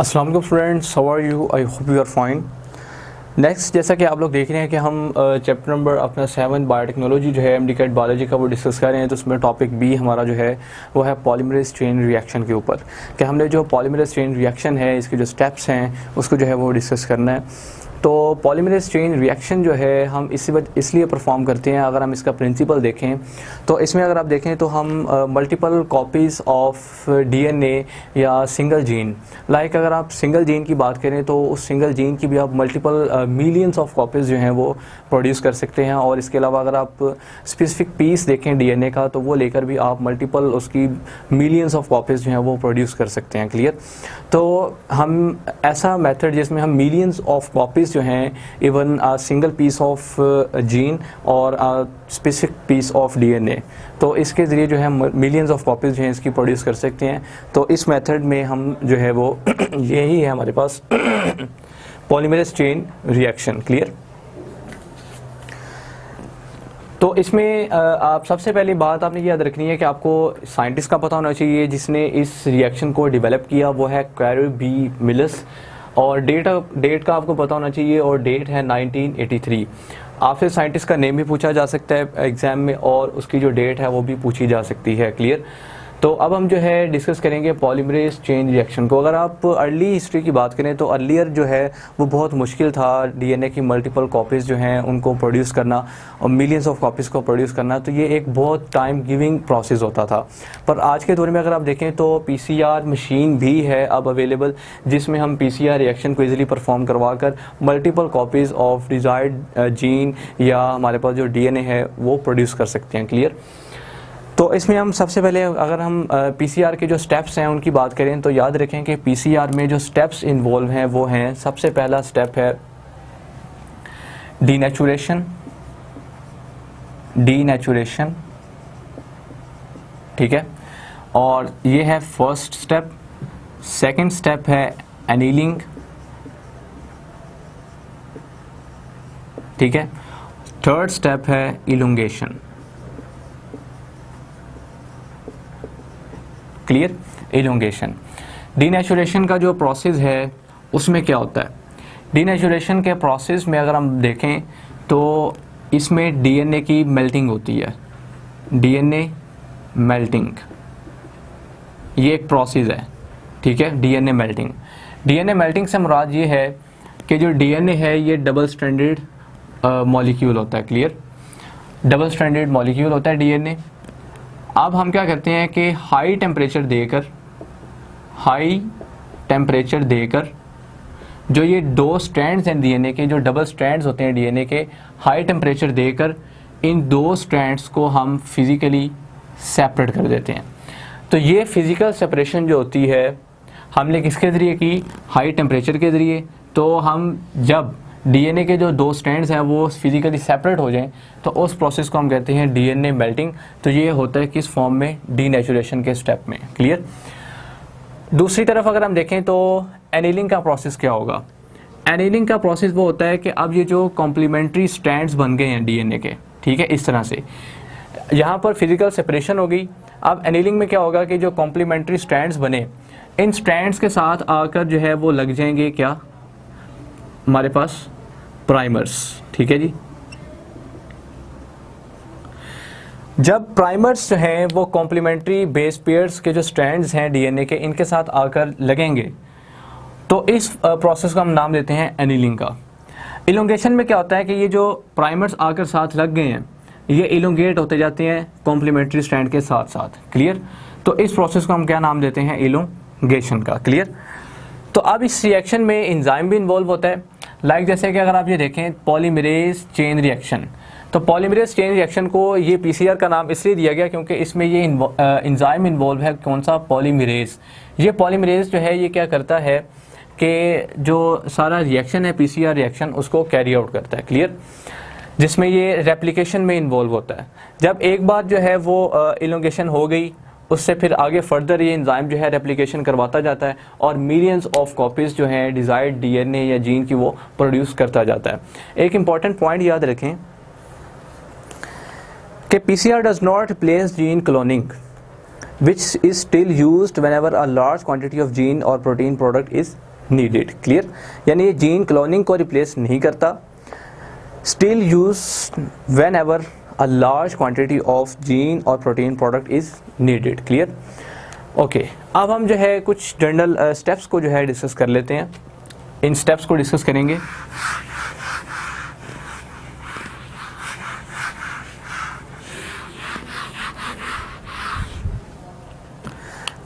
अस्सलाम वालेकुम friends, how are you? I hope you are fine. Next, जैसा कि आप लोग देख रहे हैं कि हम चैप्टर नंबर अपना 7 बायोटेक्नोलॉजी जो है एमडीकेट बायोलॉजी का वो डिस्कस कर रहे हैं। तो उसमें टॉपिक बी हमारा जो है वो है पॉलीमरेज चेन रिएक्शन के ऊपर, कि हमने जो पॉलीमरेज चेन रिएक्शन है इसके जो स्टेप्स हैं उसको जो है वो डिस्कस करना है। तो पॉलीमरेज चेन रिएक्शन जो है हम इसलिए परफॉर्म करते हैं। अगर हम इसका प्रिंसिपल देखें तो इसमें अगर आप देखें तो हम मल्टीपल कॉपीज़ ऑफ डीएनए या सिंगल जीन, अगर आप सिंगल जीन की बात करें तो उस सिंगल जीन की भी आप मल्टीपल मिलियंस ऑफ कॉपीज़ जो हैं वो प्रोड्यूस कर सकते हैं। और इसके अलावा अगर आप स्पेसिफिक पीस देखें डीएनए का तो वो लेकर भी आप मल्टीपल उसकी मिलियंस ऑफ कॉपीज़ जो हैं वो प्रोड्यूस कर सकते हैं। क्लियर? तो हम ऐसा मेथड जिसमें हम मिलियंस ऑफ कॉपीज़ जो हैं even single piece of gene और स्पेसिफिक पीस ऑफ डीएनए, तो इसके ज़रिए जो है मिलियंस ऑफ कॉपीज़ जो हैं इसकी प्रोड्यूस कर सकते हैं। तो इस मेथड में हम जो है वो यही है हमारे पास पॉलीमरेज चेन रिएक्शन। क्लियर? तो इसमें आप सबसे पहली बात आपने याद रखनी है कि आपको साइंटिस्ट का पता होना चाहिए जिसने इस रिएक्शन को डेवलप किया, वो है कैरी बी मिलस। और डेट का आपको पता होना चाहिए और डेट है 1983। आपसे साइंटिस्ट का नेम भी पूछा जा सकता है एग्ज़ाम में और उसकी जो डेट है वो भी पूछी जा सकती है। क्लियर? तो अब हम जो है डिस्कस करेंगे पॉलीमरेज चेन रिएक्शन को। अगर आप अर्ली हिस्ट्री की बात करें तो अर्लियर जो है वो बहुत मुश्किल था डीएनए की मल्टीपल कॉपीज़ जो हैं उनको प्रोड्यूस करना और मिलियंस ऑफ कॉपीज़ को प्रोड्यूस करना, तो ये एक बहुत टाइम गिविंग प्रोसेस होता था। पर आज के दौर में अगर आप देखें तो पीसीआर मशीन भी है अब अवेलेबल, जिसमें हम पीसीआर रिएक्शन को ईजिली परफॉर्म करवा कर multiple copies of desired gene या हमारे पास जो डीएनए है वो प्रोड्यूस कर सकते हैं। क्लियर? तो इसमें हम सबसे पहले अगर हम पीसीआर के जो स्टेप्स हैं उनकी बात करें तो याद रखें कि पीसीआर में जो स्टेप्स इन्वॉल्व हैं वो हैं, सबसे पहला स्टेप है डीनेचुरेशन। ठीक है, और ये है फर्स्ट स्टेप। सेकंड स्टेप है एनीलिंग। ठीक है, थर्ड स्टेप है इलोंगेशन। क्लियर? इलोंगेशन। डीनेचुरेशन का जो प्रोसेस है उसमें क्या होता है? डीनेचुरेशन के प्रोसेस में अगर हम देखें तो इसमें डीएनए की मेल्टिंग होती है। डीएनए मेल्टिंग ये एक प्रोसेस है। ठीक है, डीएनए मेल्टिंग से मुराद ये है कि जो डीएनए है ये डबल स्ट्रैंडेड मॉलिक्यूल होता है। क्लियर? डबल स्ट्रैंडेड मॉलिक्यूल होता है डीएनए। अब हम क्या करते हैं कि हाई टेम्परेचर देकर जो ये दो स्ट्रैंड्स हैं डीएनए के, जो डबल स्ट्रैंड्स होते हैं डीएनए के, हाई टेम्परेचर देकर इन दो स्ट्रैंड्स को हम फिज़िकली सेपरेट कर देते हैं। तो ये फिज़िकल सेपरेशन जो होती है हमने किसके ज़रिए की? हाई टेम्परेचर के ज़रिए। तो हम जब डीएनए के जो दो स्ट्रैंड्स हैं वो फिजिकली सेपरेट हो जाएं तो उस प्रोसेस को हम कहते हैं डीएनए मेल्टिंग। तो ये होता है किस फॉर्म में? डीनेचुरेशन के स्टेप में। क्लियर? दूसरी तरफ अगर हम देखें तो एनीलिंग का प्रोसेस क्या होगा? एनीलिंग का प्रोसेस वो होता है कि अब ये जो कॉम्प्लीमेंट्री स्ट्रैंड्स बन गए हैं डीएनए के, ठीक है, इस तरह से यहाँ पर फिजिकल सेपरेशन हो गई। अब एनीलिंग में क्या होगा कि जो कॉम्प्लीमेंट्री स्ट्रैंड्स बने इन स्ट्रैंड्स के साथ आकर जो है वो लग जाएंगे क्या? हमारे पास प्राइमर्स। ठीक है जी। जब प्राइमर्स जो हैं वो कॉम्प्लीमेंट्री बेस पेयर्स के जो स्ट्रैंड्स हैं डीएनए के इनके साथ आकर लगेंगे तो इस प्रोसेस को हम नाम देते हैं एनीलिंग का। इलोंगेशन में क्या होता है कि ये जो प्राइमर्स आकर साथ लग गए हैं ये इलोंगेट होते जाते हैं कॉम्प्लीमेंट्री स्ट्रैंड के साथ साथ। क्लियर? तो इस प्रोसेस को हम क्या नाम देते हैं? इलोंगेशन का। क्लियर? तो अब इस रिएक्शन में एंजाइम भी इन्वॉल्व होता है। जैसे कि अगर आप ये देखें पॉलीमरेज चेन रिएक्शन, तो पॉलीमरेज चेन रिएक्शन को ये पीसीआर का नाम इसलिए दिया गया क्योंकि इसमें ये एंजाइम इन्वॉल्व है। कौन सा? पॉलीमरेज। ये पॉलीमरेज जो है ये क्या करता है कि जो सारा रिएक्शन है पीसीआर रिएक्शन उसको कैरी आउट करता है। क्लियर? जिसमें ये रेप्लिकेशन में इन्वॉल्व होता है। जब एक बार जो है वो इलोंगेशन हो गई उससे फिर आगे फर्दर ये एंजाइम जो है रेप्लिकेशन करवाता जाता है और मिलियंस ऑफ कॉपीज़ जो हैं डिज़ायर्ड डीएनए या जीन की वो प्रोड्यूस करता जाता है। एक इम्पॉर्टेंट पॉइंट याद रखें कि PCR does not replace gene cloning which is still used whenever a large quantity of gene or protein product is needed. Clear, यानी ये जीन क्लोनिंग को रिप्लेस नहीं करता। Still use whenever a large quantity of gene और protein product is needed. Clear, okay. अब हम जो है कुछ जनरल स्टेप्स को जो है डिस्कस कर लेते हैं। इन स्टेप्स को डिस्कस करेंगे।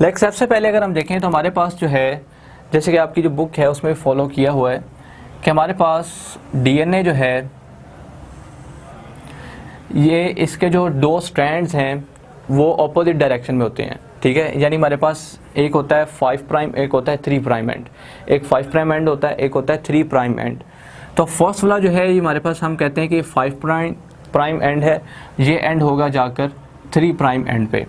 लाइक सबसे पहले अगर हम देखें तो हमारे पास जो है, जैसे कि आपकी जो बुक है उसमें फॉलो किया हुआ है कि हमारे पास डीएनए जो है ये इसके जो दो स्ट्रैंड्स हैं वो अपोजिट डायरेक्शन में होते हैं। ठीक है, यानी हमारे पास एक होता है 5 प्राइम, एक होता है 3 प्राइम एंड। एक 5 प्राइम एंड होता है, एक होता है 3 प्राइम एंड। तो फर्स्ट वाला जो है ये हमारे पास हम कहते हैं कि 5 प्राइम एंड है, ये एंड होगा जाकर 3 प्राइम एंड पे।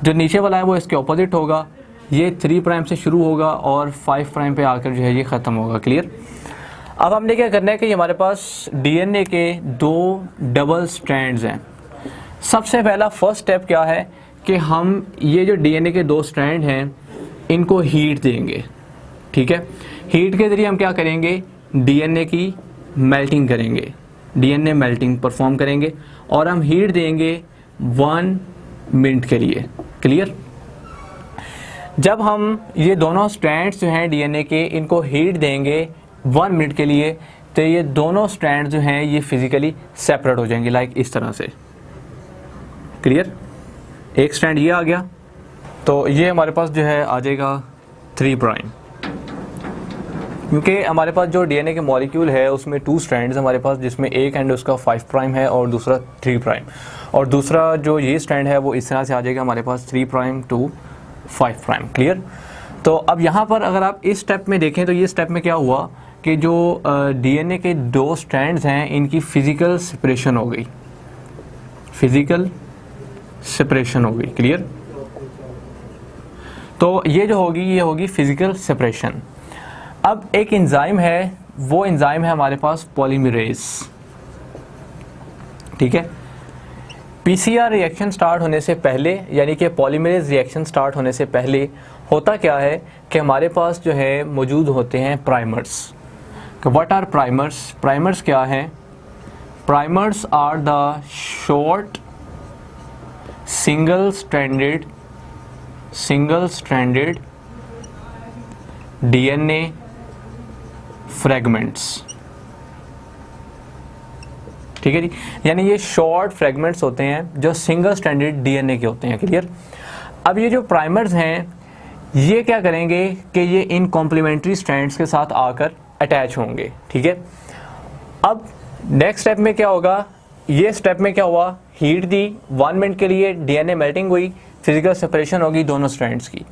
जो नीचे वाला है वो इसके ऑपोजिट होगा, ये 3 प्राइम से शुरू होगा और 5 प्राइम पे आकर जो है ये ख़त्म होगा। क्लियर, अब हमने क्या करना है कि हमारे पास डीएनए के दो डबल स्ट्रैंड्स हैं। सबसे पहला फर्स्ट स्टेप क्या है कि हम ये जो डीएनए के दो स्ट्रैंड हैं इनको हीट देंगे। ठीक है, हीट के ज़रिए हम क्या करेंगे, डीएनए की मेल्टिंग करेंगे, डीएनए मेल्टिंग परफॉर्म करेंगे और हम हीट देंगे 1 मिनट के लिए। क्लियर, जब हम ये दोनों स्ट्रैंड्स जो हैं डीएनए के इनको हीट देंगे 1 मिनट के लिए तो ये दोनों स्ट्रैंड जो हैं ये फिजिकली सेपरेट हो जाएंगे, लाइक इस तरह से। क्लियर, एक स्ट्रैंड ये आ गया तो ये हमारे पास जो है आ जाएगा 3 प्राइम, क्योंकि हमारे पास जो डीएनए के मॉलिक्यूल है उसमें 2 स्ट्रैंड्स हमारे पास, जिसमें एक एंड उसका 5 प्राइम है और दूसरा 3 प्राइम, और दूसरा जो ये स्ट्रैंड है वो इस तरह से आ जाएगा हमारे पास 3 प्राइम टू 5 प्राइम। क्लियर, तो अब यहाँ पर अगर आप इस स्टेप में देखें तो ये स्टेप में क्या हुआ कि जो डीएनए के दो स्ट्रैंड्स हैं इनकी फिजिकल सेपरेशन हो गई, फिजिकल सेपरेशन हो गई। क्लियर, तो ये जो होगी ये होगी फिजिकल सेपरेशन। अब एक एंजाइम है, वो एंजाइम है हमारे पास पॉलीमरेज। ठीक है, पीसीआर रिएक्शन स्टार्ट होने से पहले, यानी कि पॉलीमरेज रिएक्शन स्टार्ट होने से पहले होता क्या है कि हमारे पास जो है मौजूद होते हैं primers. What are primers? Primers क्या हैं? Primers are the short single stranded DNA fragments. ठीक है जी, यानी ये शॉर्ट फ्रेगमेंट्स होते हैं जो सिंगल स्ट्रैंडेड डीएनए के होते हैं। क्लियर, अब ये जो प्राइमर्स हैं ये क्या करेंगे कि ये इन कॉम्प्लीमेंट्री स्ट्रैंड्स के साथ आकर अटैच होंगे। ठीक है, अब नेक्स्ट स्टेप में क्या होगा, ये स्टेप में क्या हुआ, हीट दी 1 मिनट के लिए, डीएनए मेल्टिंग हुई, फिजिकल सेपरेशन होगी दोनों स्ट्रैंड्स की।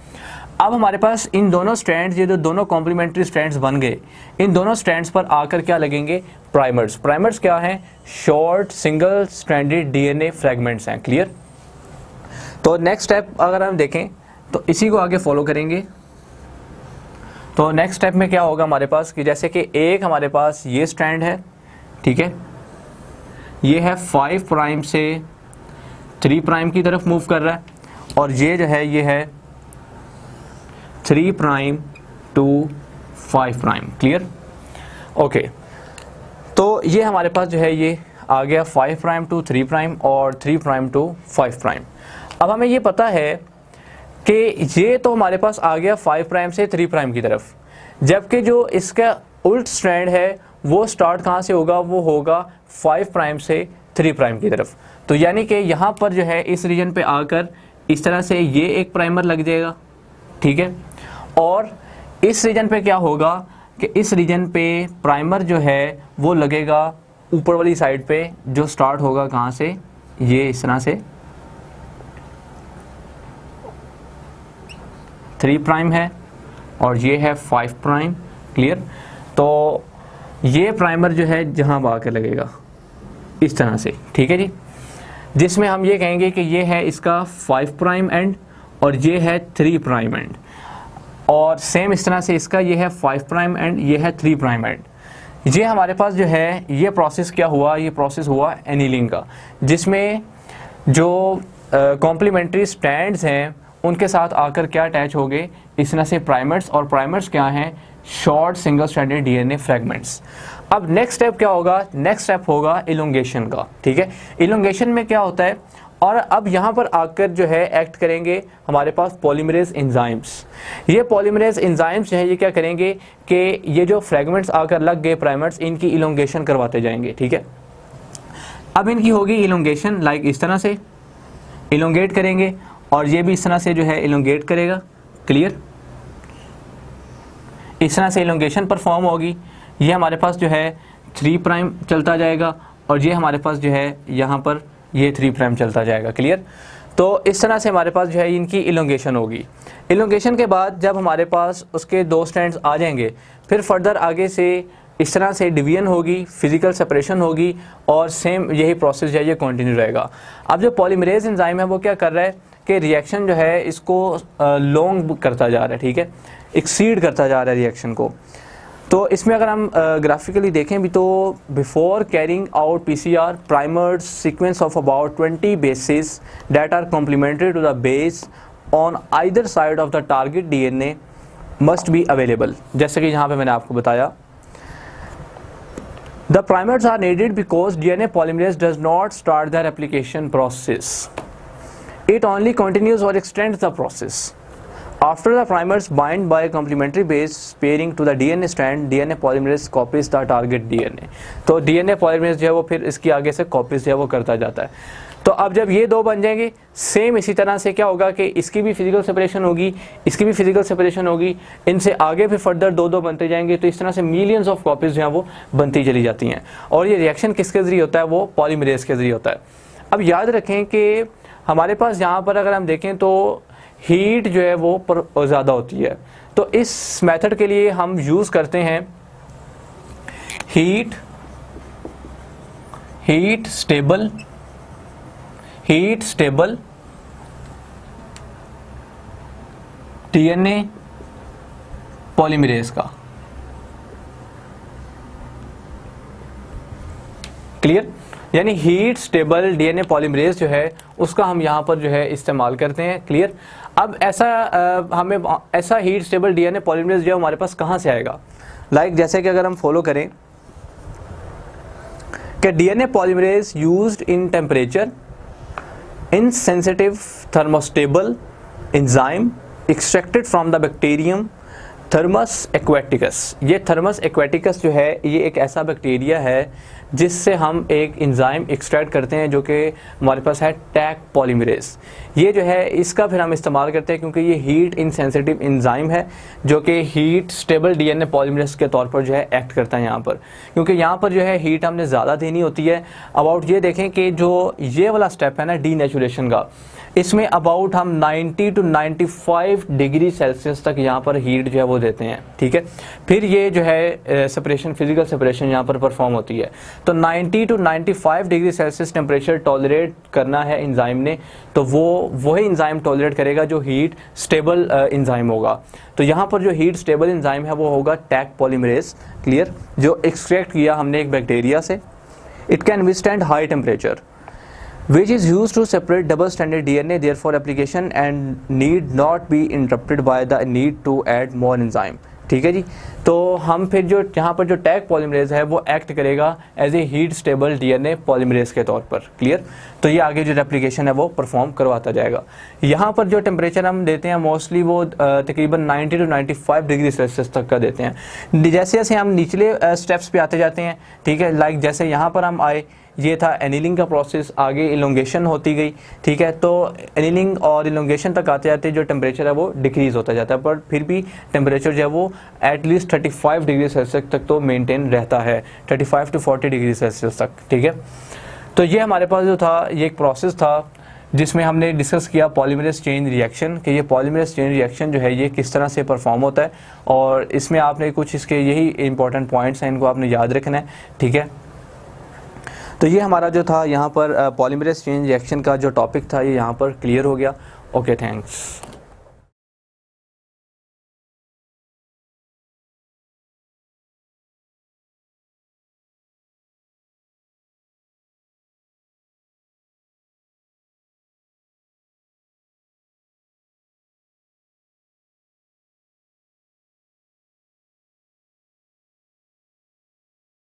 अब हमारे पास इन दोनों स्ट्रैंड्स, ये जो दोनों कॉम्प्लीमेंट्री स्ट्रैंड्स बन गए, इन दोनों स्ट्रैंड्स पर आकर क्या लगेंगे, प्राइमर्स। प्राइमर्स क्या हैं, short single stranded DNA fragments हैं। क्लियर, तो नेक्स्ट स्टेप अगर हम देखें तो इसी को आगे फॉलो करेंगे। तो नेक्स्ट स्टेप में क्या होगा हमारे पास कि जैसे कि एक हमारे पास ये स्ट्रैंड है, ठीक है, ये है 5 प्राइम से 3 प्राइम की तरफ मूव कर रहा है, और ये जो है ये है 3 prime to 5 prime. Clear, okay, तो ये हमारे पास जो है ये आ गया 5 प्राइम टू 3 प्राइम और 3 प्राइम टू 5 प्राइम। अब हमें ये पता है कि ये तो हमारे पास आ गया 5 प्राइम से 3 प्राइम की तरफ, जबकि जो इसका उल्ट स्ट्रैंड है वो स्टार्ट कहाँ से होगा, वो होगा 5 प्राइम से 3 प्राइम की तरफ। तो यानी कि यहाँ पर जो है इस रीजन पे आकर इस तरह से ये एक प्राइमर लग जाएगा। ठीक है, और इस रीजन पे क्या होगा कि इस रीजन पे प्राइमर जो है वो लगेगा ऊपर वाली साइड पे, जो स्टार्ट होगा कहाँ से, ये इस तरह से 3 प्राइम है और ये है 5 प्राइम। क्लियर, तो ये प्राइमर जो है जहाँ आकर लगेगा इस तरह से। ठीक है जी, जिसमें हम ये कहेंगे कि ये है इसका 5 प्राइम एंड और ये है 3 प्राइम एंड, और सेम इस तरह से इसका ये है 5 प्राइम एंड, ये है 3 प्राइम एंड। ये हमारे पास जो है ये प्रोसेस क्या हुआ, ये प्रोसेस हुआ एनीलिंग का, जिसमें जो कॉम्प्लीमेंट्री स्ट्रैंड्स हैं उनके साथ आकर क्या अटैच हो गए, इस तरह से प्राइमर्स। और प्राइमर्स क्या हैं, short single stranded DNA fragments. अब नेक्स्ट स्टेप क्या होगा, नेक्स्ट स्टेप होगा इलोंगेशन का, ठीक है। इलोंगेशन में क्या होता है, और अब यहाँ पर आकर जो है एक्ट करेंगे हमारे पास पॉलीमरेज एंजाइम्स। ये पॉलीमरेज एंजाइम्स जो है ये क्या करेंगे कि ये जो फ्रैगमेंट्स आकर लग गए प्राइमर्स, इनकी इलोंगेशन करवाते जाएंगे, ठीक है। अब इनकी होगी इलोंगेशन, लाइक इस तरह से इलोंगेट करेंगे, और ये भी इस तरह से जो है इलोंगेट करेगा, क्लियर। इस तरह से इलोंगेशन परफॉर्म होगी। ये हमारे पास जो है 3 प्राइम चलता जाएगा, और ये हमारे पास जो है यहाँ पर ये 3 प्राइम चलता जाएगा, क्लियर। तो इस तरह से हमारे पास जो है इनकी इलोंगेशन होगी। इलोंगेशन के बाद जब हमारे पास उसके 2 स्ट्रैंड्स आ जाएंगे, फिर फर्दर आगे से इस तरह से डिवीजन होगी, फिजिकल सेपरेशन होगी, और सेम यही प्रोसेस जो है ये कंटिन्यू रहेगा। अब जो पॉलीमरेज एंजाइम है वो क्या कर रहा है कि रिएक्शन जो है इसको लॉन्ग करता जा रहा है, ठीक है, एक्सीड करता जा रहा है रिएक्शन को। तो इसमें अगर हम ग्राफिकली देखें भी तो before carrying out PCR primers sequence of about 20 bases that are complementary to the base on either side of the target DNA must be available. जैसे कि यहाँ पे मैंने आपको बताया, the primers are needed because DNA polymerase does not start the replication process, it only continues or extends the process. After the primers bind by a complementary base pairing to the DNA strand, DNA polymerase copies the target DNA. तो DNA polymerase जो है वो फिर इसकी आगे से copies जो है वो करता जाता है। तो अब जब ये 2 बन जाएंगे, सेम इसी तरह से क्या होगा कि इसकी भी फिजिकल सेपरेशन होगी, इसकी भी फिजिकल सेपरेशन होगी, इनसे आगे फिर फर्दर 2-2 बनते जाएंगे। तो इस तरह से मिलियंस ऑफ कॉपीज जो हैं वो बनती चली जाती हैं, और ये रिएक्शन किसके ज़रिए होता है, वो पॉलीमरेज के ज़रिए होता है। अब याद रखें कि हमारे पास यहाँ पर अगर हम देखें तो हीट जो है वो ज़्यादा होती है। तो इस मेथड के लिए हम यूज़ करते हैं हीट स्टेबल डीएनए पॉलीमरेज का, क्लियर। यानी हीट स्टेबल डीएनए पॉलीमरेज जो है उसका हम यहाँ पर जो है इस्तेमाल करते हैं, क्लियर। अब हमें ऐसा हीट स्टेबल डीएनए पॉलीमरेज जो है हमारे पास कहाँ से आएगा, लाइक जैसे कि अगर हम फॉलो करें कि DNA polymerase used in temperature insensitive thermostable enzyme extracted from the bacterium Thermus aquaticus. ये थर्मस एक्वेटिकस जो है ये एक ऐसा बैक्टीरिया है जिससे हम एक एंजाइम एक्सट्रैक्ट करते हैं जो कि हमारे पास है टैक पॉलीमरेज। ये जो है इसका फिर हम इस्तेमाल करते हैं क्योंकि ये हीट इनसेंसिटिव एंजाइम है जो कि हीट स्टेबल डीएनए पॉलीमरेज के तौर पर जो है एक्ट करता है यहाँ पर, क्योंकि यहाँ पर जो है हीट हमने ज़्यादा देनी होती है। अबाउट ये देखें कि जो ये वाला स्टेप है ना डीनेचुरेशन का, इसमें अबाउट हम 90 to 95 डिग्री सेल्सियस तक यहाँ पर हीट जो है वो देते हैं, ठीक है। फिर ये जो है सेपरेशन, फिजिकल सेपरेशन यहाँ पर परफॉर्म होती है। तो 90 to 95 degree Celsius temperature tolerate करना है एंजाइम ने, तो वही एंजाइम टॉलरेट करेगा जो हीट स्टेबल एंजाइम होगा। तो यहाँ पर जो हीट स्टेबल एंजाइम है वो होगा टैक पॉलीमरेज, क्लियर, जो एक्सट्रैक्ट किया हमने एक बैक्टीरिया से। It can withstand high temperature which is used to separate double stranded DNA, therefore application and need not be interrupted by the need to add more enzyme, ठीक है जी। तो हम फिर जो यहाँ पर जो टैग पॉलीमरेज है वो एक्ट करेगा as a heat stable DNA polymerase के तौर पर, क्लियर। तो ये आगे जो रेप्लिकेशन है वो परफॉर्म करवाता जाएगा। यहाँ पर जो टेम्परेचर हम देते हैं मोस्टली वो तकरीबन 90 to 95 डिग्री सेल्सियस तक का देते हैं। जैसे जैसे हम निचले स्टेप्स पे आते जाते हैं, ठीक है, लाइक जैसे यहाँ पर हम आए, ये था एनिलिंग का प्रोसेस, आगे इलोंगेशन होती गई, ठीक है। तो एनिलिंग और इलोंगेशन तक आते जाते जो टेम्परेचर है वो डिक्रीज़ होता जाता है, पर फिर भी टेम्परेचर जो है वो एटलीस्ट 35 डिग्री सेल्सियस तक तो मेंटेन रहता है, 35 to 40 डिग्री सेल्सियस तक, ठीक है। तो ये हमारे पास जो था ये एक प्रोसेस था जिसमें हमने डिस्कस किया पॉलीमरेज चेन रिएक्शन, कि ये पॉलीमरेज चेन रिएक्शन जो है ये किस तरह से परफॉर्म होता है, और इसमें आपने कुछ इसके यही इंपॉर्टेंट पॉइंट्स हैं, इनको आपने याद रखना है, ठीक है। तो ये हमारा जो था यहाँ पर पॉलीमरेज चेन रिएक्शन का जो टॉपिक था ये यहाँ पर क्लियर हो गया। Okay, thanks.